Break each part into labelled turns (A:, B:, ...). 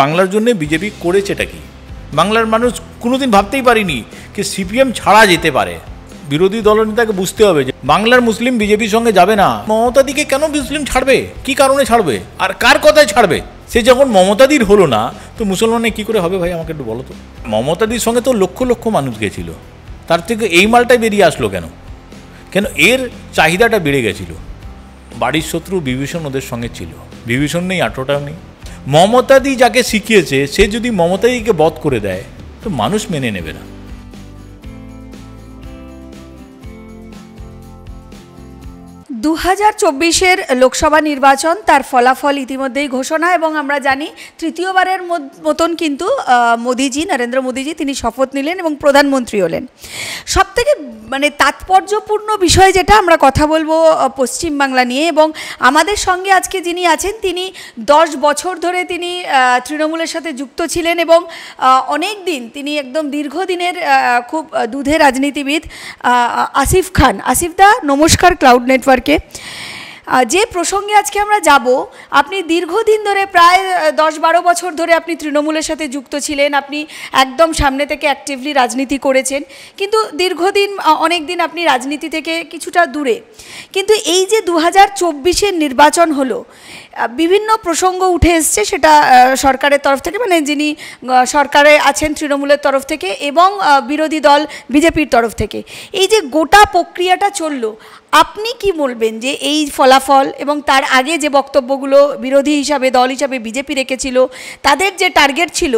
A: বাংলার জন্য বিজেপি করেছেটা কি? বাংলার মানুষ কোনোদিন ভাবতেই পারেনি যে সিপিএম ছাড়া যেতে পারে। বিরোধী দলনেতাকে বুঝতে হবে যে বাংলার মুসলিম বিজেপির সঙ্গে যাবে না। মমতাদিকে কেন মুসলিম ছাড়বে? কি কারণে ছাড়বে? আর কার কথায় ছাড়বে? সে যখন মমতাদির হলো না তো মুসলমানে কি করে হবে ভাই? আমাকে একটু বলো তো। মমতাদির সঙ্গে তো লক্ষ লক্ষ মানুষ গেছিল, তার থেকে এই মালটাই বেরিয়ে আসলো কেন? কেন এর চাহিদাটা বেড়ে গেছিল। বাড়ির শত্রু বিভীষণ ওদের সঙ্গে ছিল, বিভীষণ নেই, 18টাও নেই। মমতাদি যাকে শিখিয়েছে সে যদি মমতাদিকে বধ করে দেয় তো মানুষ মেনে নেবে না।
B: 2024-এর লোকসভা নির্বাচন, তার ফলাফল ইতিমধ্যেই ঘোষণা, এবং আমরা জানি তৃতীয়বারের মতন কিন্তু নরেন্দ্র মোদীজি তিনি শপথ নিলেন এবং প্রধানমন্ত্রী হলেন। সবথেকে তাৎপর্যপূর্ণ বিষয় যেটা আমরা কথা বলবো পশ্চিমবাংলা নিয়ে, এবং আমাদের সঙ্গে আজকে যিনি আছেন তিনি 10 বছর ধরে তিনি তৃণমূলের সাথে যুক্ত ছিলেন এবং অনেক দিন তিনি একদম দীর্ঘদিনের খুব দুধে রাজনীতিবিদ আসিফ খান। আসিফদা নমস্কার ক্লাউড নেটওয়ার্কে। যে প্রসঙ্গে আজকে আমরা যাব, আপনি দীর্ঘদিন ধরে প্রায় 10-12 বছর ধরে আপনি তৃণমূলের সাথে যুক্ত ছিলেন, আপনি একদম সামনে থেকে অ্যাক্টিভলি রাজনীতি করেছেন, কিন্তু দীর্ঘদিন অনেক দিন আপনি রাজনীতি থেকে কিছুটা দূরে। কিন্তু এই যে 2024-এর নির্বাচন হলো, বিভিন্ন প্রসঙ্গ উঠে এসছে, সেটা সরকারের তরফ থেকে, যিনি সরকারে আছেন তৃণমূলের তরফ থেকে এবং বিরোধী দল বিজেপির তরফ থেকে। এই যে গোটা প্রক্রিয়াটা চললো, আপনি কি বলবেন যে এই ফলাফল এবং তার আগে যে বক্তব্যগুলো বিরোধী হিসাবে দল হিসাবে বিজেপি রেখেছিল, তাদের যে টার্গেট ছিল,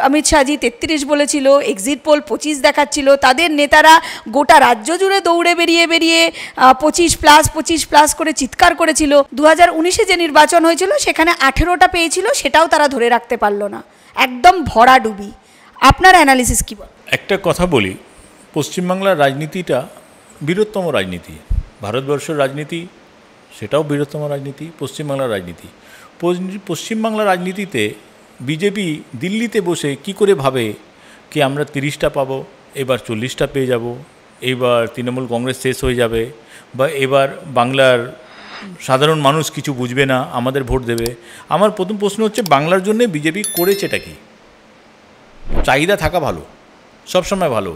B: অমিত শাহজি 33 বলেছিল, এক্সিট পোল 25 দেখাচ্ছিল, তাদের নেতারা গোটা রাজ্য জুড়ে দৌড়ে বেরিয়ে 25+ করে চিৎকার করেছিল। 2019-এ যে নির্বাচন হয়েছিল সেখানে 18টা পেয়েছিল, সেটাও তারা ধরে রাখতে পারলো না, একদম ভরাডুবি। আপনার অ্যানালিসিস কী বল?
A: একটা কথা বলি, পশ্চিমবাংলার রাজনীতিটা বৃহত্তম রাজনীতি। ভারতবর্ষের রাজনীতি সেটাও বৃহত্তম রাজনীতি, পশ্চিমবাংলার রাজনীতি। পশ্চিমবাংলার রাজনীতিতে বিজেপি দিল্লিতে বসে কি করে ভাবে কি আমরা 30টা পাবো, এবার 40টা পেয়ে যাব, এবার তৃণমূল কংগ্রেস শেষ হয়ে যাবে, বা এবার বাংলার সাধারণ মানুষ কিছু বুঝবে না, আমাদের ভোট দেবে। আমার প্রথম প্রশ্ন হচ্ছে, বাংলার জন্য বিজেপি করেছেটা কি? চাহিদা থাকা ভালো, সবসময় ভালো।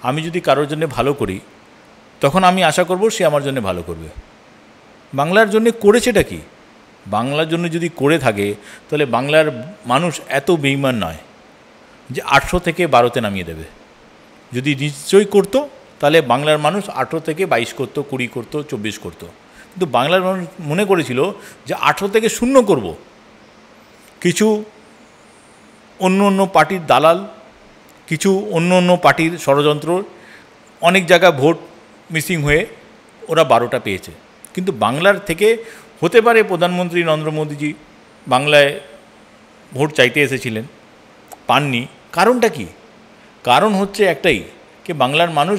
A: আমি যদি কারোর জন্য ভালো করি তখন আমি আশা করব সে আমার জন্য ভালো করবে। বাংলার জন্য করেছেটা কি? বাংলার জন্য যদি করে থাকে তাহলে বাংলার মানুষ এত বেঈমান নয় যে 800 থেকে 12তে নামিয়ে দেবে। যদি নিশ্চয়ই করতো তাহলে বাংলার মানুষ 18 থেকে 22 করতো, 20 করতো, 24 করতো। কিন্তু বাংলার মানুষ মনে করেছিল যে 18 থেকে 0 করব। কিছু অন্য পার্টির দালাল, কিছু অন্য পার্টির ষড়যন্ত্র, অনেক জায়গায় ভোট মিসিং হয়ে ওরা 12টা পেয়েছে। কিন্তু বাংলার থেকে হতে পারে প্রধানমন্ত্রী নরেন্দ্র মোদীজি বাংলায় ভোট চাইতে এসেছিলেন, পাননি। কারণটা কি? কারণ হচ্ছে একটাই, যে বাংলার মানুষ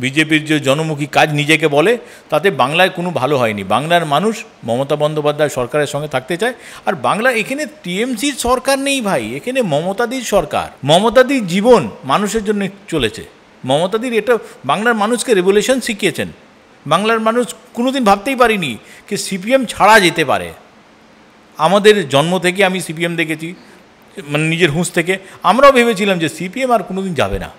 A: বিজেপির যে জনমুখী কাজ নিজেকে বলে, তাতে বাংলায় কোনো ভালো হয়নি। বাংলার মানুষ মমতা বন্দ্যোপাধ্যায় সরকারের সঙ্গে থাকতে চায়। আর বাংলা এখানে টিএমসির সরকার নেই ভাই, এখানে মমতাদির সরকার। মমতাদির জীবন মানুষের জন্য চলেছে। মমতাদির এটা বাংলার মানুষকে রেভলিউশন শিখিয়েছেন। বাংলার মানুষ কোনোদিন ভাবতেই পারিনি যে সিপিএম ছাড়া যেতে পারে। আমাদের জন্ম থেকে আমি সিপিএম দেখেছি, নিজের হুঁশ থেকে আমরাও ভেবেছিলাম যে সিপিএম আর কোনোদিন যাবে না।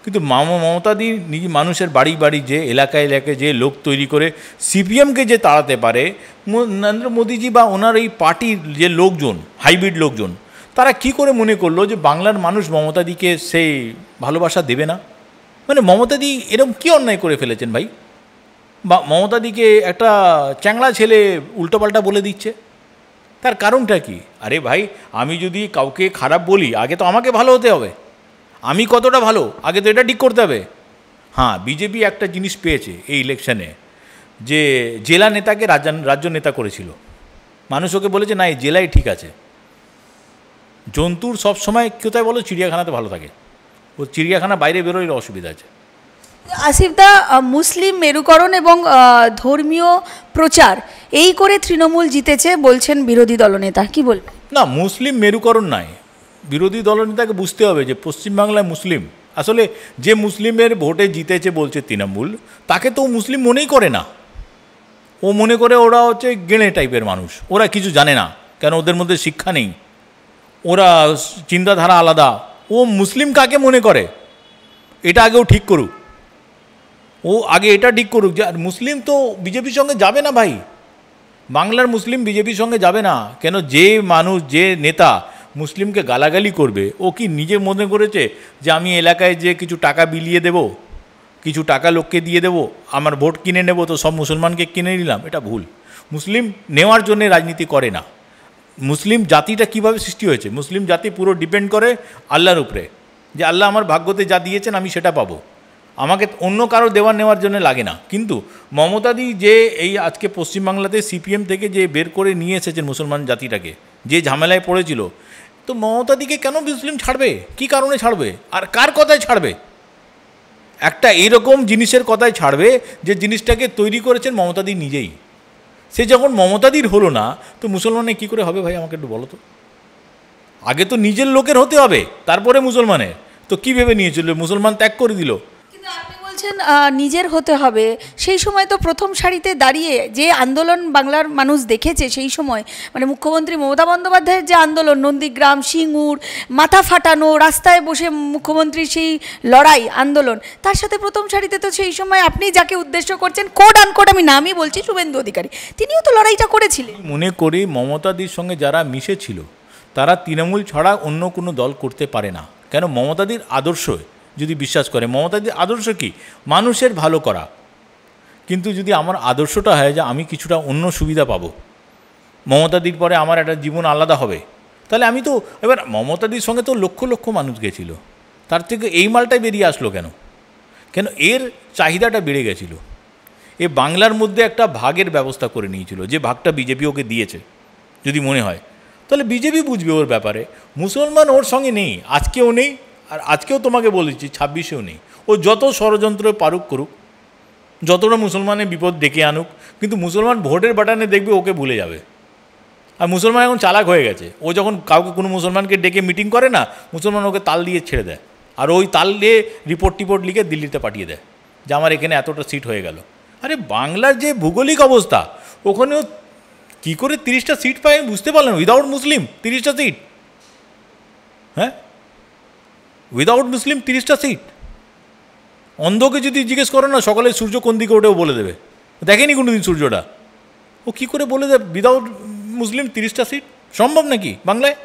A: কিন্তু মমতাদি নিজে মানুষের বাড়ি বাড়ি যে এলাকায় যে লোক তৈরি করে সিপিএমকে যে তাড়াতে পারে, নরেন্দ্র মোদীজি বা ওনার এই পার্টির যে লোকজন, হাইব্রিড লোকজন, তারা কি করে মনে করলো যে বাংলার মানুষ মমতাদিকে সেই ভালোবাসা দেবে না? মমতাদি এরকম কী অন্যায় করে ফেলেছেন ভাই? বা মমতাদিকে একটা চ্যাংড়া ছেলে উল্টোপাল্টা বলে দিচ্ছে, তার কারণটা কি? আরে ভাই, আমি যদি কাউকে খারাপ বলি আগে তো আমাকে ভালো হতে হবে। আমি কতটা ভালো আগে তো এটা ঠিক করতে হবে। হ্যাঁ, বিজেপি একটা জিনিস পেয়েছে এই ইলেকশনে, যে জেলা নেতাকে রাজ্য নেতা করেছিল। মানুষ ওকে বলেছে না, এই জেলায় ঠিক আছে। জন্তুর সবসময় কোথায় বলো, চিড়িয়াখানাতে ভালো থাকে। ও চিড়িয়াখানা বাইরে বেরোলে অসুবিধা আছে।
B: আসিফদা, মুসলিম মেরুকরণ এবং ধর্মীয় প্রচার এই করে তৃণমূল জিতেছে বলছেন বিরোধী দলনেতা, কি বলবেন?
A: না, মুসলিম মেরুকরণ নাই। বিরোধী দলনেতাকে বুঝতে হবে যে পশ্চিমবাংলায় মুসলিম, আসলে যে মুসলিমের ভোটে জিতেছে বলছে তৃণমূল, তাকে তো মুসলিম মনেই করে না। ও মনে করে ওরা হচ্ছে গেঁড়ে টাইপের মানুষ, ওরা কিছু জানে না, কেন ওদের মধ্যে শিক্ষা নেই। ওরা চিন্তাধারা আলাদা। ও মুসলিম কাকে মনে করে এটা আগেও ঠিক করুক, ও আগে এটা ঠিক করুক যে আর মুসলিম তো বিজেপির সঙ্গে যাবে না ভাই, বাংলার মুসলিম বিজেপির সঙ্গে যাবে না। কেন যে মানুষ যে নেতা মুসলিমকে গালাগালি করবে ও কি নিজে মনে করেছে যে আমি এলাকায় যে কিছু টাকা বিলিয়ে দেব, কিছু টাকা লোককে দিয়ে দেব, আমার ভোট কিনে নেব তো সব মুসলমানকে কিনে নিলাম? এটা ভুল। মুসলিম নেওয়ার জন্য রাজনীতি করে না। মুসলিম জাতিটা কিভাবে সৃষ্টি হয়েছে? মুসলিম জাতি পুরো ডিপেন্ড করে আল্লাহর উপরে, যে আল্লাহ আমার ভাগ্যতে যা দিয়েছেন আমি সেটা পাবো, আমাকে অন্য কারো দেওয়ার নেওয়ার জন্য লাগে না। কিন্তু মমতাদি যে এই আজকে পশ্চিমবাংলাতে সিপিএম থেকে যে বের করে নিয়ে এসেছেন মুসলমান জাতিটাকে, যে ঝামেলায় পড়েছিল, তো মমতাদিকে কেন মুসলিম ছাড়বে? কি কারণে ছাড়বে? আর কার কথায় ছাড়বে? একটা এরকম জিনিসের কথায় ছাড়বে যে জিনিসটাকে তৈরি করেছেন মমতাদি নিজেই। সে যখন মমতাদির হলো না তো মুসলমানে কি করে হবে ভাই? আমাকে একটু বলো তো। আগে তো নিজের লোকের হতে হবে, তারপরে মুসলমানের। তো কী ভেবে নিয়েছিল মুসলমান ত্যাগ করে দিল?
B: কিন্তু আপনি বলছেন নিজের হতে হবে, সেই সময় তো প্রথম সারিতে দাঁড়িয়ে যে আন্দোলন বাংলার মানুষ দেখেছে সেই সময়, মানে মুখ্যমন্ত্রী মমতা বন্দ্যোপাধ্যায়ের যে আন্দোলন, নন্দীগ্রাম, সিঙ্গুর, মাথা ফাটানো, রাস্তায় বসে মুখ্যমন্ত্রীর সেই লড়াই আন্দোলন, তার সাথে প্রথম সারিতে তো সেই সময় আপনি যাকে উদ্দেশ্য করছেন, কোড আনকোড আমি নামই বলছি, শুভেন্দু অধিকারী, তিনিও তো লড়াইটা করেছিলেন।
A: মনে করি মমতাদির সঙ্গে যারা মিশেছিল তারা তৃণমূল ছাড়া অন্য কোনো দল করতে পারে না। কেন? মমতাদির আদর্শ যদি বিশ্বাস করে, মমতাদির আদর্শ কি? মানুষের ভালো করা। কিন্তু যদি আমার আদর্শটা হয় যে আমি কিছুটা অন্য সুবিধা পাবো, মমতাদির পরে আমার একটা জীবন আলাদা হবে, তাহলে আমি তো এবার মমতাদির সঙ্গে তো লক্ষ লক্ষ মানুষ গেছিল, তার থেকে এই মালটাই বেরিয়ে আসলো কেন? কেন? এর চাহিদাটা বেড়ে গেছিল। এ বাংলার মধ্যে একটা ভাগের ব্যবস্থা করে নিয়েছিল, যে ভাগটা বিজেপি ওকে দিয়েছে। যদি মনে হয় তাহলে বিজেপি বুঝবে ওর ব্যাপারে। মুসলমান ওর সঙ্গে নেই, আজকেও নেই, আর আজকেও তোমাকে বলেছি 26-এও নেই। ও যত ষড়যন্ত্র পারুক করুক, যতটা মুসলমানের বিপদ ডেকে আনুক, কিন্তু মুসলমান ভোটের বাটনে দেখবে ওকে ভুলে যাবে। আর মুসলমান এখন চালাক হয়ে গেছে, ও যখন কাউকে কোনো মুসলমানকে ডেকে মিটিং করে না, মুসলমান ওকে তাল দিয়ে ছেড়ে দেয়, আর ওই তাল দিয়ে রিপোর্ট লিখে দিল্লিতে পাঠিয়ে দেয় যে আমার এখানে এতটা সিট হয়ে গেল। আরে বাংলার যে ভৌগোলিক অবস্থা, ওখানেও কী করে 30টা সিট পায় আমি বুঝতে পারলাম। উইদাউট মুসলিম 30টা সিট, হ্যাঁ, উইদাউট মুসলিম 30টা সিট। অন্ধকে যদি জিজ্ঞেস করো না সকালে সূর্য কোন দিকে ওঠেও বলে দেবে, দেখেনি কোনো দিন সূর্যটা, ও কী করে বলে দেবে উইদাউট মুসলিম 30টা সিট? সম্ভব নাকি বাংলায়?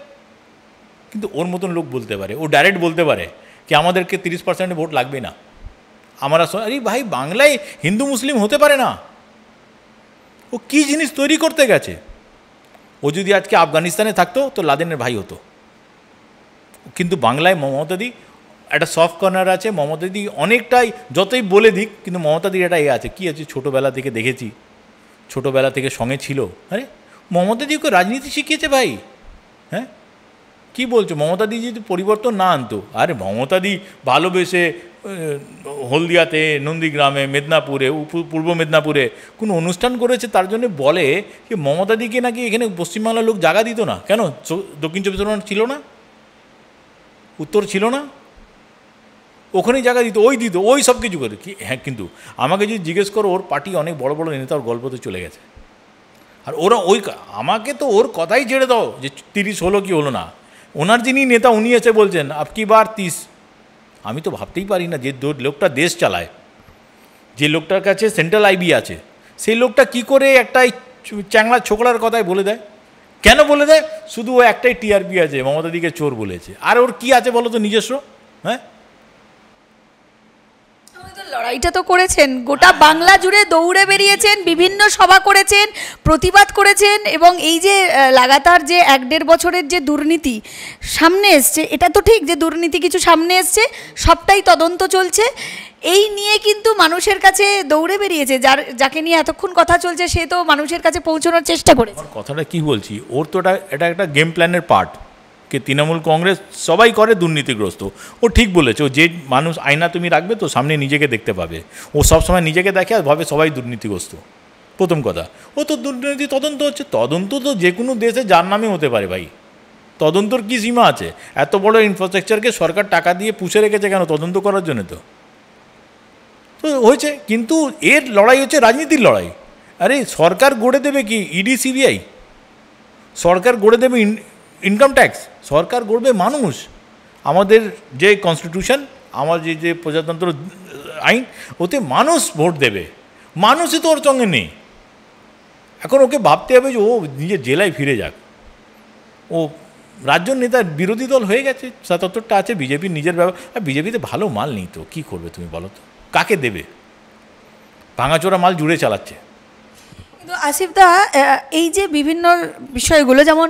A: কিন্তু ওর মতন লোক বলতে পারে, ও ডাইরেক্ট বলতে পারে কি আমাদেরকে 30% ভোট লাগবে না। আমরা আরে ভাই, বাংলায় হিন্দু মুসলিম হতে পারে না। ও কী জিনিস তৈরি করতে গেছে? ও যদি আজকে আফগানিস্তানে থাকতো তো লাদেনের ভাই হতো। কিন্তু বাংলায় মমতাদি একটা সফট কর্নার আছে। মমতাদি অনেকটাই, যতই বলে দিক, কিন্তু মমতাদির এটা আছে, কী আছে, ছোটোবেলা থেকে দেখেছি, ছোটোবেলা থেকে সঙ্গে ছিল। আরে মমতাদি ওকে রাজনীতি শিখিয়েছে ভাই, হ্যাঁ, কী বলছো? মমতাদি যদি পরিবর্তন না আনতো, আরে মমতাদি ভালোবেসে হলদিয়াতে, নন্দীগ্রামে, মেদিনীপুরে, পূর্ব মেদিনীপুরে কোনো অনুষ্ঠান করেছে, তার জন্য বলে যে মমতাদিকে নাকি এখানে পশ্চিমবাংলার লোক জায়গা দিত না। কেন? দক্ষিণ চব্বিশ পরগনা ছিল না, উত্তর ছিল না, ওখানেই জায়গা দিত, ওই দিত, ওই সব কিছু করে কি। হ্যাঁ, কিন্তু আমাকে যদি জিজ্ঞেস করো, ওর পার্টি অনেক বড় বড় নেতার গল্প তো চলে গেছে, আর ওরা ওই, আমাকে তো ওর কথাই ছেড়ে দাও যে 30 হলো কি হলো না। ওনার যিনি নেতা উনি এসে বলছেন আপকি বার 30। আমি তো ভাবতেই পারি না যে লোকটা দেশ চালায়, যে লোকটার কাছে সেন্ট্রাল আইবি আছে, সেই লোকটা কি করে একটা চ্যাংড়া ছোকরার কথায় বলে দেয়? কেন বলে দেয়? শুধু ও একটাই টিআরপি আছে, মমতাদিকে চোর বলেছে। আর ওর কি আছে বলো তো নিজস্ব? হ্যাঁ,
B: লড়াইটা তো করেছেন, গোটা বাংলা জুড়ে দৌড়ে বেরিয়েছেন, বিভিন্ন সভা করেছেন, প্রতিবাদ করেছেন, এবং এই যে লাগাতার যে 1-1.5 বছরের যে দুর্নীতি সামনে এসছে, এটা তো ঠিক যে দুর্নীতি কিছু সামনে এসছে, সবটাই তদন্ত চলছে, এই নিয়ে কিন্তু মানুষের কাছে দৌড়ে বেরিয়েছে। যাকে নিয়ে এতক্ষণ কথা চলছে সে তো মানুষের কাছে পৌঁছানোর চেষ্টা করেছে।
A: কথাটা কি বলছি, ওর তো এটা একটা গেম প্ল্যানের পার্ট, কে তৃণমূল কংগ্রেস সবাই করে দুর্নীতিগ্রস্ত। ও ঠিক বলেছে, ও যে মানুষ আয়না তুমি রাখবে তো সামনে নিজেকে দেখতে পাবে, ও সবসময় নিজেকে দেখে আর ভাবে সবাই দুর্নীতিগ্রস্ত। প্রথম কথা, ও তো দুর্নীতি তদন্ত হচ্ছে, তদন্ত তো যে কোনো দেশে যার নামে হতে পারে ভাই, তদন্তর কী সীমা আছে? এত বড় ইনফ্রাস্ট্রাকচারকে সরকার টাকা দিয়ে পুষে রেখেছে কেন? তদন্ত করার জন্য তো হয়েছে। কিন্তু এর লড়াই হচ্ছে রাজনীতির লড়াই। আরে সরকার গড়ে দেবে কি ইডি সিবিআই? সরকার গড়ে দেবে ইনকাম ট্যাক্স সরকার গড়বে মানুষ। আমাদের যে কনস্টিটিউশন, আমার যে প্রজাতন্ত্র আইন, ওতে মানুষ ভোট দেবে, মানুষই তো ওর সঙ্গে নেই। এখন ওকে ভাবতে হবে যে ও নিজের জেলায় ফিরে যাক। ও রাজ্য নেতা, বিরোধী দল হয়ে গেছে, ৭৭টা আছে, বিজেপির নিজের ব্যাপার। আর বিজেপিতে ভালো মাল নেই তো কী করবে তুমি বলো তো, কাকে দেবে? ভাঙাচোরা মাল জুড়ে চালাচ্ছে।
B: কিন্তু আসিফদা, এই যে বিভিন্ন বিষয়গুলো, যেমন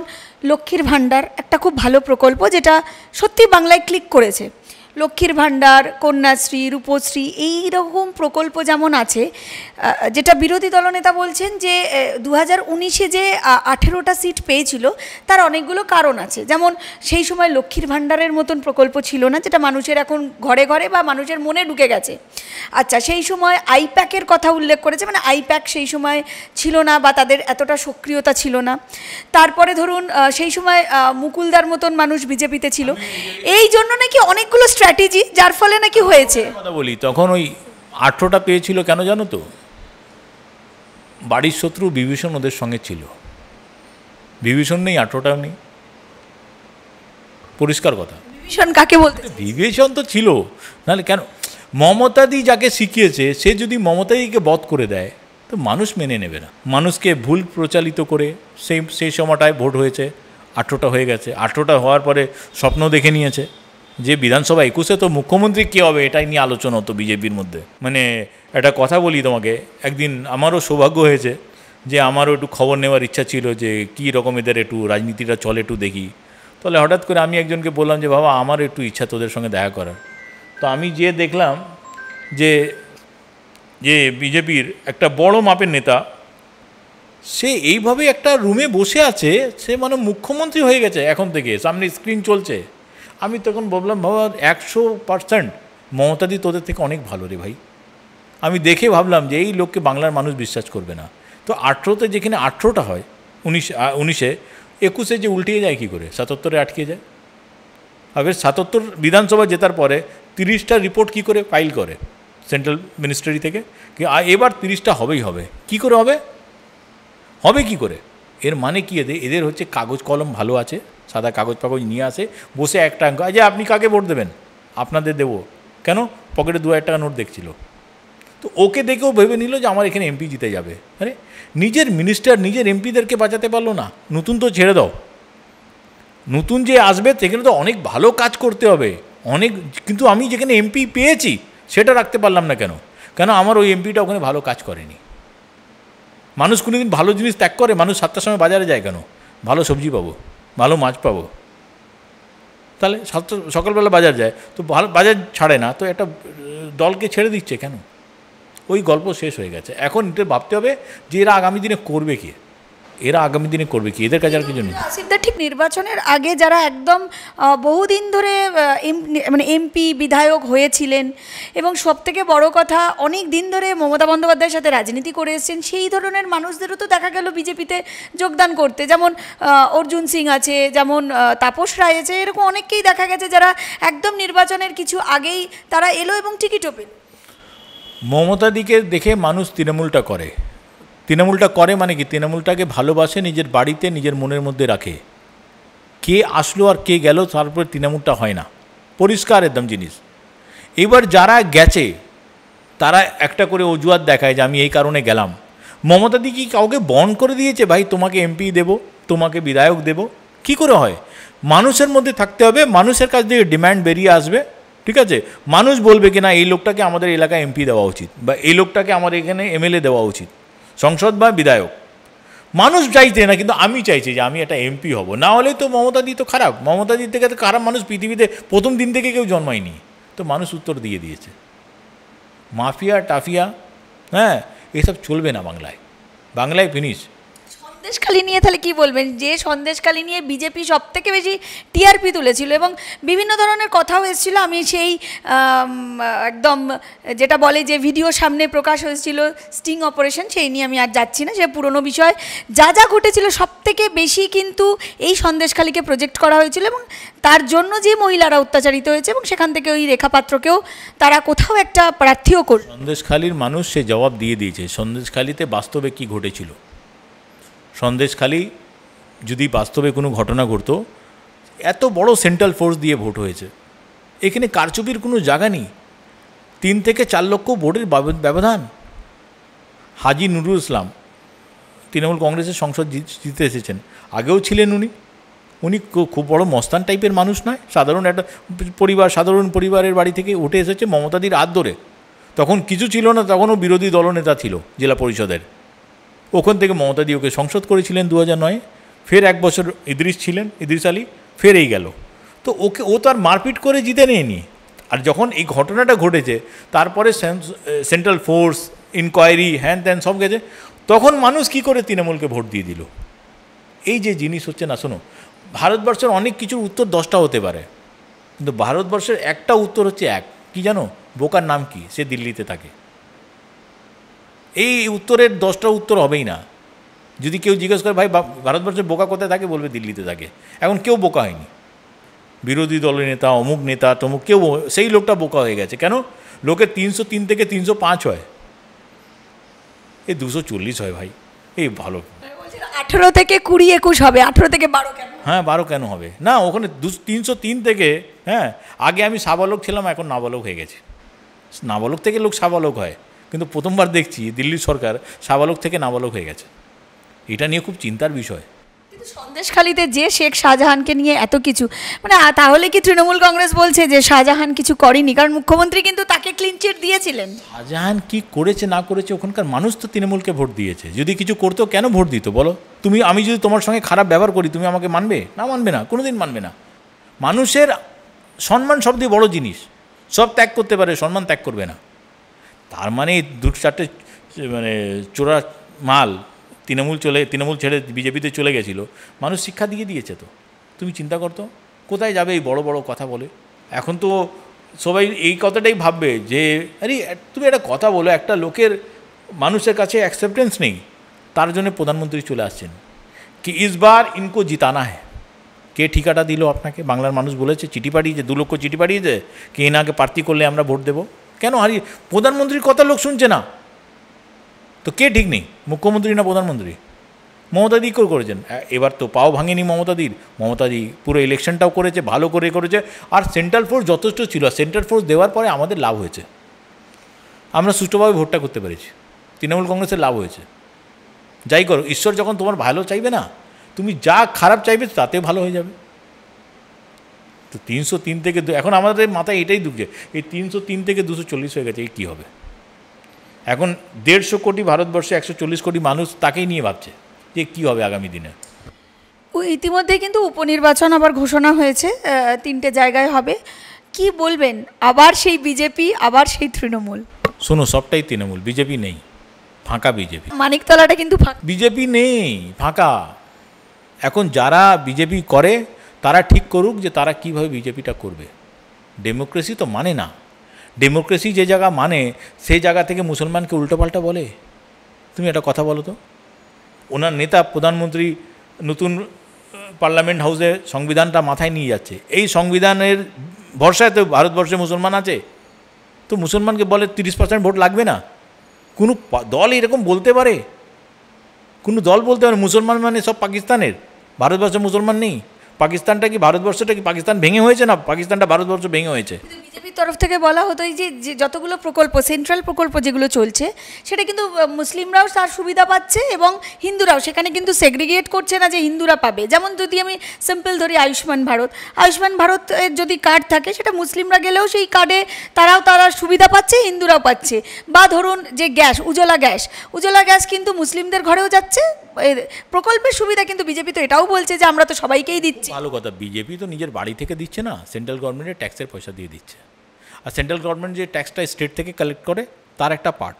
B: লক্ষ্মীর ভাণ্ডার একটা খুব ভালো প্রকল্প, যেটা সত্যি বাংলায় ক্লিক করেছে। লক্ষ্মীর ভাণ্ডার, কন্যাশ্রী, রূপশ্রী, এই রকম প্রকল্প যেমন আছে, যেটা বিরোধী দলনেতা বলছেন যে 2019-এ যে 18টা সিট পেয়েছিল তার অনেকগুলো কারণ আছে। যেমন সেই সময় লক্ষ্মীর ভাণ্ডারের মতন প্রকল্প ছিল না, যেটা মানুষের এখন ঘরে ঘরে বা মানুষের মনে ঢুকে গেছে। আচ্ছা, সেই সময় আইপ্যাকের কথা উল্লেখ করেছে, মানে আইপ্যাক সেই সময় ছিল না বা তাদের এতটা সক্রিয়তা ছিল না। তারপরে ধরুন সেই সময় মুকুলদার মতন মানুষ বিজেপিতে ছিল, এই জন্য নাকি অনেকগুলো স্ট্র্যাটেজি, যার ফলে নাকি হয়েছে।
A: কথা বলি, তখন ওই 18টা পেয়েছিল কেন জানো তো? বাড়ির শত্রু বিভীষণ ওদের সঙ্গে ছিল। বিভীষণ নেই, 18টাও নেই, পরিষ্কার কথা।
B: বিভীষণ কাকে বলতে?
A: বিভীষণ তো ছিল, নাহলে কেন? মমতাদি যাকে শিখিয়েছে, সে যদি মমতাদিকে বধ করে দেয় তো মানুষ মেনে নেবে না। মানুষকে ভুল প্রচালিত করে সেই সময়টায় ভোট হয়েছে, 18টা হয়ে গেছে। 18টা হওয়ার পরে স্বপ্ন দেখে নিয়েছে যে বিধানসভা 21-এ তো মুখ্যমন্ত্রী কী হবে, এটাই নিয়ে আলোচনা হতো বিজেপির মধ্যে। মানে একটা কথা বলি তোমাকে, একদিন আমারও সৌভাগ্য হয়েছে যে আমারও একটু খবর নেওয়ার ইচ্ছা ছিল যে কী রকম এদের একটু রাজনীতিটা চলে, একটু দেখি। তাহলে হঠাৎ করে আমি একজনকে বললাম যে বাবা, আমার একটু ইচ্ছা তোদের সঙ্গে দেখা করার। তো আমি যেয়ে দেখলাম যে বিজেপির একটা বড় মাপের নেতা, সে এইভাবে একটা রুমে বসে আছে, সে মানে মুখ্যমন্ত্রী হয়ে গেছে এখন থেকে, সামনে স্ক্রিন চলছে। আমি তখন বললাম বাবা, 100% মমতাদি তোদের থেকে অনেক ভালো রে ভাই। আমি দেখে ভাবলাম যে এই লোককে বাংলার মানুষ বিশ্বাস করবে না। তো 18তে যেখানে 18টা হয়, 19-এ 21-এ যে উল্টিয়ে যায় কী করে, 77-এ আটকে যায়। আবার 77 বিধানসভা জেতার পরে 30টা রিপোর্ট কী করে ফাইল করে সেন্ট্রাল মিনিস্ট্রি থেকে, কি এবার 30টা হবেই হবে। কি করে হবে কি করে? এর মানে কি? এদের হচ্ছে কাগজ কলম ভালো আছে, সাদা কাগজ ফাগজ নিয়ে আসে, বসে একটা অঙ্ক, যে আপনি কাকে ভোট দেবেন, আপনাদের দেবো। কেন? পকেটে 2000 টাকা নোট দেখছিল, তো ওকে দেখেও ভেবে নিল যে আমার এখানে এমপি জিতে যাবে। আরে নিজের মিনিস্টার, নিজের এমপিদেরকে বাঁচাতে পারলো না। নতুন তো ছেড়ে দাও, নতুন যে আসবে সেখানে তো অনেক ভালো কাজ করতে হবে, অনেক। কিন্তু আমি যেখানে এমপি পেয়েছি সেটা রাখতে পারলাম না। কেন আমার ওই এমপিটা ওখানে ভালো কাজ করেনি। মানুষ কোনোদিন ভালো জিনিস ত্যাগ করে? মানুষ 7টার সময় বাজারে যায় কেন? ভালো সবজি পাবো, ভালো মাছ পাবো। তাহলে সকালবেলা বাজার যায়, তো ভালো বাজার ছাড়ে না, তো একটা দলকে ছেড়ে দিচ্ছে কেন? ওই গল্প শেষ হয়ে গেছে। এখন এটা ভাবতে হবে যে এরা আগামী দিনে করবে কি, এদের কাছে আর কিছু নেই।
B: আসিফদা, ঠিক নির্বাচনের আগে যারা একদম বহুদিন ধরে মানে এমপি বিধায়ক হয়েছিলেন এবং সবথেকে বড় কথা অনেক দিন ধরে মমতা বন্দ্যোপাধ্যায়ের সাথে রাজনীতি করে এসেছেন, সেই ধরনের মানুষদেরও তো দেখা গেল বিজেপিতে যোগদান করতে। যেমন অর্জুন সিং আছে, যেমন তাপস রায় আছে, এরকম অনেককেই দেখা গেছে যারা একদম নির্বাচনের কিছু আগেই তারা এলো এবং টিকিটও পেল।
A: মমতাদিকে দেখে মানুষ তৃণমূলটা করে মানে কি? তৃণমূলটাকে ভালোবাসে, নিজের বাড়িতে নিজের মনের মধ্যে রাখে। কে আসলো আর কে গেল তারপরে তৃণমূলটা হয় না, পরিষ্কার একদম জিনিস। এবার যারা গেছে তারা একটা করে অজুহাত দেখায় যে আমি এই কারণে গেলাম। মমতাদি কি কাউকে বন্ড করে দিয়েছে ভাই তোমাকে এমপি দেব, তোমাকে বিধায়ক দেব? কি করে হয়? মানুষের মধ্যে থাকতে হবে, মানুষের কাছ থেকে ডিম্যান্ড বেরিয়ে আসবে, ঠিক আছে? মানুষ বলবে কি না এই লোকটাকে আমাদের এলাকায় এমপি দেওয়া উচিত, বা এই লোকটাকে আমাদের এখানে এমএলএ দেওয়া উচিত, সংসদ বা বিধায়ক। মানুষ চাইছে না, কিন্তু আমি চাইছি যে আমি একটা এমপি হব। না হলে তো মমতাদি তো খারাপ, মমতাদির থেকে তো খারাপ মানুষ পৃথিবীতে প্রথম দিন থেকে কেউ জন্মায়নি। তো মানুষ উত্তর দিয়ে দিয়েছে। মাফিয়া টাফিয়া, হ্যাঁ, এসব চলবে না বাংলায় ফিনিশ।
B: সন্দেশখালি নিয়ে তাহলে কি বলবেন? যে সন্দেশখালি নিয়ে বিজেপি সব থেকে বেশি টিআরপি তুলেছিল এবং বিভিন্ন ধরনের কথাও এসেছিল। আমি সেই একদম যেটা বলে যে ভিডিও সামনে প্রকাশ হয়েছিল স্টিং অপারেশন, সেই নিয়ে আমি আর যাচ্ছি না, সে পুরনো বিষয়। যা ঘটেছিল সব থেকে বেশি কিন্তু এই সন্দেশখালিকে প্রজেক্ট করা হয়েছিল এবং তার জন্য যে মহিলারা অত্যাচারিত হয়েছে এবং সেখান থেকে ওই রেখাপাত্রকেও তারা কোথাও একটা প্রার্থীও করল।
A: সন্দেশখালির মানুষ সে জবাব দিয়ে দিয়েছে। সন্দেশখালিতে বাস্তবে কি ঘটেছিল, সন্দেশখালি যদি বাস্তবে কোনো ঘটনা ঘটতো এত বড় সেন্ট্রাল ফোর্স দিয়ে ভোট হয়েছে, এখানে কারচুপির কোনো জায়গা নেই। 3 থেকে 4 লক্ষ ভোটের ব্যবধান। হাজি নুরুল ইসলাম তৃণমূল কংগ্রেসের সংসদ জিতে এসেছেন, আগেও ছিলেন উনি খুব বড় মস্তান টাইপের মানুষ নয়, সাধারণ একটা সাধারণ পরিবারের বাড়ি থেকে উঠে এসেছে মমতাদির হাত ধরে। তখন কিছু ছিল না, তখনও বিরোধী দলনেতা ছিল জেলা পরিষদের, ওখান থেকে মমতাদি ওকে সংসদ করেছিলেন 2009-এ। ফের 1 বছর ইদ্রিস আলী, ফের এই গেল। তো ও তো আর মারপিট করে জিতে নেয়নি। আর যখন এই ঘটনাটা ঘটেছে, তারপরে সেন্ট্রাল ফোর্স ইনকোয়ারি হ্যান ত্যান সব গেছে, তখন মানুষ কি করে তৃণমূলকে ভোট দিয়ে দিল। এই যে জিনিস হচ্ছে না, শোনো, ভারতবর্ষের অনেক কিছুর উত্তর 10টা হতে পারে, কিন্তু ভারতবর্ষের একটা উত্তর হচ্ছে এক, কি জানো? বোকার নাম কি? সে দিল্লিতে থাকে। এই উত্তরের 10টা উত্তর হবেই না। যদি কেউ জিজ্ঞেস করে ভাই ভারতবর্ষের বোকা কোথায় থাকে, বলবে দিল্লিতে থাকে। এখন কেউ বোকা হয়নি, বিরোধী দলের নেতা অমুক নেতা তমুক কেউ, সেই লোকটা বোকা হয়ে গেছে। কেন? লোকের 303 থেকে 305 হয়, এই 240 হয় ভাই। এই ভালো
B: 18 থেকে 20, 21 হবে, 18 থেকে 12 কেন?
A: হ্যাঁ 12 কেন হবে না? ওখানে 303 থেকে, হ্যাঁ, আগে আমি সাবালক ছিলাম, এখন নাবালক হয়ে গেছি। নাবালক থেকে লোক সাবালক হয়, কিন্তু প্রথমবার দেখছি দিল্লির সরকার সাবালক থেকে নাবালক হয়ে গেছে। এটা নিয়ে খুব চিন্তার বিষয়।
B: কিন্তু সন্দেশখালীতে যে শেখ শাহজাহানকে নিয়ে এত কিছু, মানে তাহলে কি তৃণমূল কংগ্রেস বলছে যে শাহজাহান কিছু করেনি? কারণ মুখ্যমন্ত্রী কিন্তু তাকে ক্লিন চিট দিয়েছিলেন।
A: শাহজাহান কি করেছে না করেছে, ওখানকার মানুষ তো তৃণমূলকে ভোট দিয়েছে। যদি কিছু করতো কেন ভোট দিত বলো? আমি যদি তোমার সঙ্গে খারাপ ব্যবহার করি, তুমি আমাকে মানবে না? মানবে না, কোনোদিন মানবে না। মানুষের সম্মান সবচেয়ে বড় জিনিস, সব ত্যাগ করতে পারে, সম্মান ত্যাগ করবে না। তার মানে 2-4টে মানে চোরা মাল তৃণমূল ছেড়ে বিজেপিতে চলে গেছিলো, মানুষ শিক্ষা দিয়ে দিয়েছে। তো তুমি চিন্তা করতো কোথায় যাবে এই বড় বড় কথা বলে। এখন তো সবাই এই কথাটাই ভাববে যে আরে তুমি একটা কথা বলো, একটা লোকের মানুষের কাছে অ্যাকসেপ্টেন্স নেই, তার জন্য প্রধানমন্ত্রী চলে আসছেন কি ইসবার ইনকো জিতানা হ্যাঁ। কে ঠিকাটা দিল আপনাকে? বাংলার মানুষ বলেছে, চিঠি পাঠিয়েছে, 2 লক্ষ চিঠি পাঠিয়েছে কি এনাকে প্রার্থী করলে আমরা ভোট দেবো। কেন হারিয়ে? প্রধানমন্ত্রীর কথা লোক শুনছে না তো কে ঠিক নেই, মুখ্যমন্ত্রী না প্রধানমন্ত্রী? মমতাদি করেছেন, এবার তো পাও ভাঙেনি মমতাদি পুরো ইলেকশনটাও করেছে, ভালো করে করেছে। আর সেন্ট্রাল ফোর্স যথেষ্ট ছিল, সেন্ট্রাল ফোর্স দেওয়ার পরে আমাদের লাভ হয়েছে, আমরা সুষ্ঠুভাবে ভোটটা করতে পেরেছি, তৃণমূল কংগ্রেসের লাভ হয়েছে। যাই করো, ঈশ্বর যখন তোমার ভালো চাইবে না, তুমি যা খারাপ চাইবে তাতেও ভালো হয়ে যাবে। তো 303 থেকে এখন আমাদের মাথায় এটাই ঢুকছে, এই 303 থেকে 240 হয়ে গেছে, এই কী হবে? এখন 150 কোটি ভারতবর্ষে 140 কোটি মানুষ তাকেই নিয়ে ভাবছে যে কী হবে আগামী দিনে।
B: ইতিমধ্যে কিন্তু উপনির্বাচন আবার ঘোষণা হয়েছে, 3টে জায়গায় হবে। কি বলবেন? আবার সেই বিজেপি, আবার সেই তৃণমূল?
A: শোনো, সবটাই তৃণমূল, বিজেপি নেই, ফাঁকা বিজেপি।
B: মানিকতলাটা কিন্তু
A: বিজেপি নেই, ফাঁকা। এখন যারা বিজেপি করে তারা ঠিক করুক যে তারা কীভাবে বিজেপিটা করবে। ডেমোক্রেসি তো মানে না, ডেমোক্রেসি যে জায়গা মানে সেই জায়গা থেকে মুসলমানকে উল্টোপাল্টা বলে। তুমি একটা কথা বলো তো, ওনার নেতা প্রধানমন্ত্রী নতুন পার্লামেন্ট হাউসে সংবিধানটা মাথায় নিয়ে যাচ্ছে, এই সংবিধানের ভরসায় তো ভারতবর্ষে মুসলমান আছে, তো মুসলমানকে বলে 30% ভোট লাগবে না। কোনো দল এরকম বলতে পারে? কোনো দল বলতে পারে মুসলমান মানে সব পাকিস্তানের? ভারতবর্ষে মুসলমান নেই। পাকিস্তানটা কি ভারতবর্ষটা কি পাকিস্তান ভেঙে হয়েছে? না, পাকিস্তানটা ভারতবর্ষ ভেঙে হয়েছে।
B: বিজেপির তরফ থেকে বলা হতো যে যতগুলো প্রকল্প, সেন্ট্রাল প্রকল্প যেগুলো চলছে, সেটা কিন্তু মুসলিমরাও তার সুবিধা পাচ্ছে এবং হিন্দুরাও, সেখানে কিন্তু সেগ্রিগেট করছে না যে হিন্দুরা পাবে। যেমন যদি আমি সিম্পল ধরি আয়ুষ্মান ভারতের যদি কার্ড থাকে, সেটা মুসলিমরা গেলেও সেই কার্ডে তারা সুবিধা পাচ্ছে, হিন্দুরাও পাচ্ছে। বা ধরুন যে উজ্জ্বলা গ্যাস কিন্তু মুসলিমদের ঘরেও যাচ্ছে, প্রকল্পের সুবিধা কিন্তু বিজেপি তো এটাও বলছে যে আমরা তো সবাইকেই দিচ্ছি।
A: ভালো কথা, বিজেপি তো নিজের বাড়ি থেকে দিচ্ছে না, সেন্ট্রাল গভর্নমেন্টের ট্যাক্সের পয়সা দিয়ে দিচ্ছে। আর সেন্ট্রাল গভর্নমেন্ট যে ট্যাক্সটা স্টেট থেকে কালেক্ট করে তার একটা পার্ট।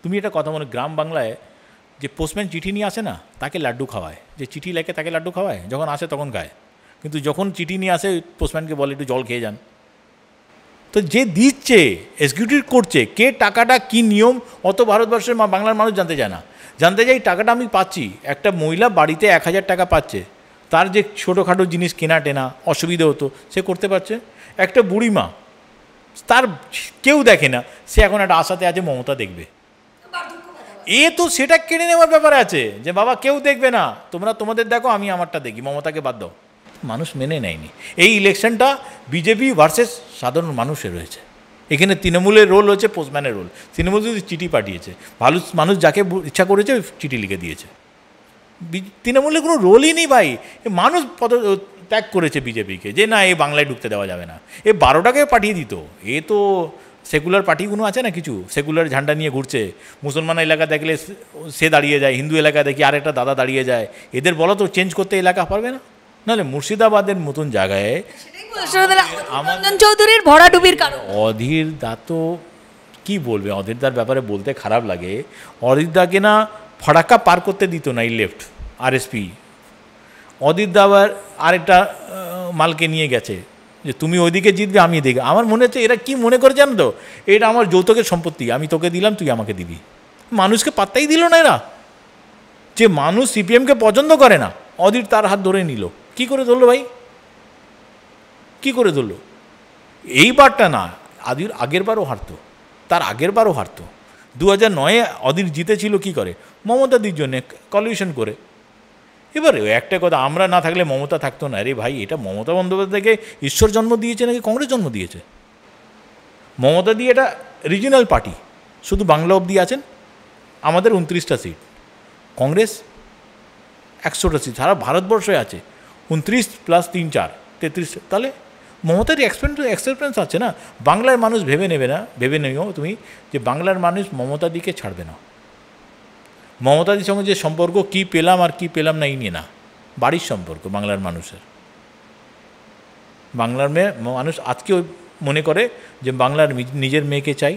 A: তুমি এটা কথা মনে, গ্রাম বাংলায় যে পোস্টম্যান চিঠি নিয়ে আসে না, তাকে লাড্ডু খাওয়ায়, যে চিঠি লেখে তাকে লাড্ডু খাওয়ায়, যখন আসে তখন খায়, কিন্তু যখন চিঠি নিয়ে আসে পোস্টম্যানকে বলে একটু জল খেয়ে যান। তো যে দিচ্ছে, এক্সিকিউটিভ করছে, কে টাকাটা কী নিয়ম, অত ভারতবর্ষের বাংলার মানুষ জানতে চায় না। জানতে চাই টাকাটা আমি পাচ্ছি, একটা মহিলা বাড়িতে 1000 টাকা পাচ্ছে, তার যে ছোটোখাটো জিনিস কেনা টেনা অসুবিধে হতো সে করতে পারছে। একটা বুড়িমা, তার কেউ দেখে না, সে এখন একটা আশাতে আছে মমতা দেখবে, তো সেটা কেড়ে নেওয়ার ব্যাপার আছে যে বাবা কেউ দেখবে না, তোমরা তোমাদের দেখো, আমি আমারটা দেখি, মমতাকে বাদ দাও। মানুষ মেনে নেয়নি। এই ইলেকশনটা বিজেপি ভার্সেস সাধারণ মানুষের রয়েছে। এখানে তৃণমূলের রোল হচ্ছে পোস্টম্যানের রোল। তৃণমূল যদি চিঠি পাঠিয়েছে, ভালো মানুষ যাকে ইচ্ছা করেছে চিঠি লিখে দিয়েছে। তৃণমূলের কোনো রোলই নেই ভাই। মানুষ ত্যাগ করেছে বিজেপিকে, যে না এই বাংলায় ঢুকতে দেওয়া যাবে না। এ 12টাকে পাঠিয়ে দিত। এ তো সেকুলার পার্টিগুলো আছে না, কিছু সেকুলার ঝান্ডা নিয়ে ঘুরছে। মুসলমান এলাকা দেখলে সে দাঁড়িয়ে যায়, হিন্দু এলাকা দেখি আরেকটা দাদা দাঁড়িয়ে যায়। এদের বলো তো চেঞ্জ করতে এলাকা পারবে না? নাহলে মুর্শিদাবাদের মতন জায়গায়
B: চৌধুরীর ভরাডুবির কারণ
A: অধীর দা তো কী বলবে, অধীর দার ব্যাপারে বলতে খারাপ লাগে। অধীর দাকে না ফারাক্কা পার করতে দিত না, এই লেফট আরএসপি। অধীর দা আবার আরেকটা মালকে নিয়ে গেছে যে তুমি ওইদিকে জিতবে আমি এদিকে। আমার মনে হচ্ছে এরা কি মনে করে জানো তো, এটা আমার যৌতুকের সম্পত্তি, আমি তোকে দিলাম তুই আমাকে দিবি। মানুষকে পাত্তাই দিল না এরা। যে মানুষ সিপিএমকে পছন্দ করে না, অধীর তার হাত ধরে নিল। কি করে ধরলো ভাই, কি করে ধরলো? এইবারটা না, আগের বারও হারতো, তার আগের বারও হারতো। 2009-এ অধীর জিতেছিল কি করে? মমতাদির জন্যে কলিউশন করে। এবারে একটা কথা, আমরা না থাকলে মমতা থাকতো না। আরে ভাই, এটা মমতা বন্দ্যোপাধ্যায়কে ঈশ্বর জন্ম দিয়েছে নাকি কংগ্রেস জন্ম দিয়েছে? মমতা দিয়ে এটা রিজিনাল পার্টি, শুধু বাংলা অবধি আছেন। আমাদের 29টা সিট, কংগ্রেস 100টা সিট, সারা ভারতবর্ষে আছে 29 + 3 = 4 33। তাহলে মমতার এক্সপেরিয়েন্স আছে না। বাংলার মানুষ ভেবে নেবে না, ভেবে নেও তুমি যে বাংলার মানুষ মমতাদিকে ছাড়বে না। মমতাদির সঙ্গে যে সম্পর্ক, কি পেলাম আর কি পেলাম না এই নিয়ে না, বাড়ির সম্পর্ক বাংলার মানুষের। বাংলার মানুষ আজকেও মনে করে যে বাংলার নিজের মেয়েকে চাই।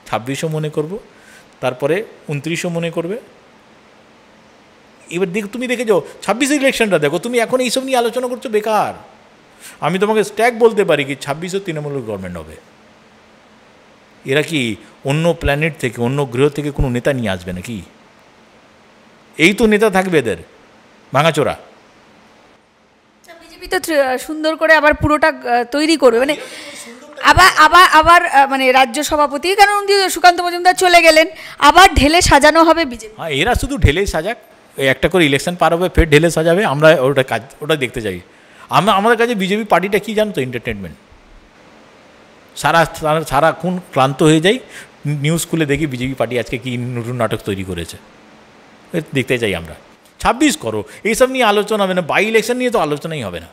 A: 26ও মনে করব, তারপরে 29ও মনে করবে। এবার তুমি দেখে যাও 26 ইলেকশনটা দেখো, তুমি এখন এইসব নিয়ে আলোচনা করছো বেকার। আমি তোমাকে স্ট্যাক বলতে পারি কি 26ও তৃণমূলের গভর্নমেন্ট হবে। এরা কি অন্য প্ল্যানেট থেকে, অন্য গ্রহ থেকে কোনো নেতা নিয়ে আসবে নাকি? এই তো নেতা থাকবে এদের ভাঙাচোরা।
B: বিজেপি তো সুন্দর করে আবার পুরোটা তৈরি করবে, মানে আবার আবার আবার মানে রাজ্য সভাপতি, কারণ সুকান্ত মজুমদার চলে গেলেন, আবার ঢেলে সাজানো হবে বিজেপি।
A: হ্যাঁ, এরা শুধু ঢেলে সাজাক, একটা করে ইলেকশন পার হবে, ফের ঢেলে সাজাবে। আমরা ওটা দেখতে চাই। আমাদের কাছে বিজেপি পার্টিটা কী জানো তো, এন্টারটেনমেন্ট। সারাক্ষণ ক্লান্ত হয়ে যাই, নিউজ খুলে দেখি বিজেপি পার্টি আজকে কী নতুন নাটক তৈরি করেছে, দেখতে চাই আমরা। 26 করো, এইসব নিয়ে আলোচনা হবে না। বাই ইলেকশন নিয়ে তো আলোচনাই হবে না।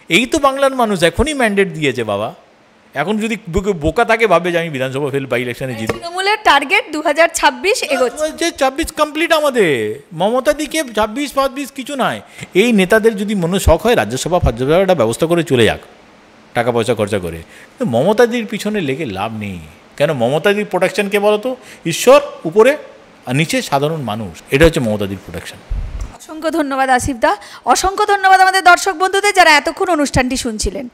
A: এই তো বাংলার মানুষ এখনই ম্যান্ডেট দিয়েছে বাবা। এখন যদি বোকা থাকে ভাবে যে আমি বিধানসভা ফেল বাই ইলেকশনে জিতব।
B: তৃণমূলের টার্গেট 2026 এগোচ্ছে।
A: 26 কমপ্লিট আমাদের। মমতা দিকে 26-25 কিছু নয়। এই নেতাদের যদি মনে শখ হয় রাজ্যসভা ফাজ্যসভাটা ব্যবস্থা করে চলে যাক, টাকা পয়সা খরচা করে। কিন্তু মমতাদির পিছনে লেগে লাভ নেই। কেন? মমতাদির প্রোটেকশনকে বলো তো, ঈশ্বর উপরে আর নিচে সাধারণ মানুষ। এটা হচ্ছে মমতাদির প্রোটেকশন।
B: অসংখ্য ধন্যবাদ আসিফ দা, অসংখ্য ধন্যবাদ আমাদের দর্শক বন্ধুদের যারা এতক্ষণ অনুষ্ঠানটি শুনছিলেন।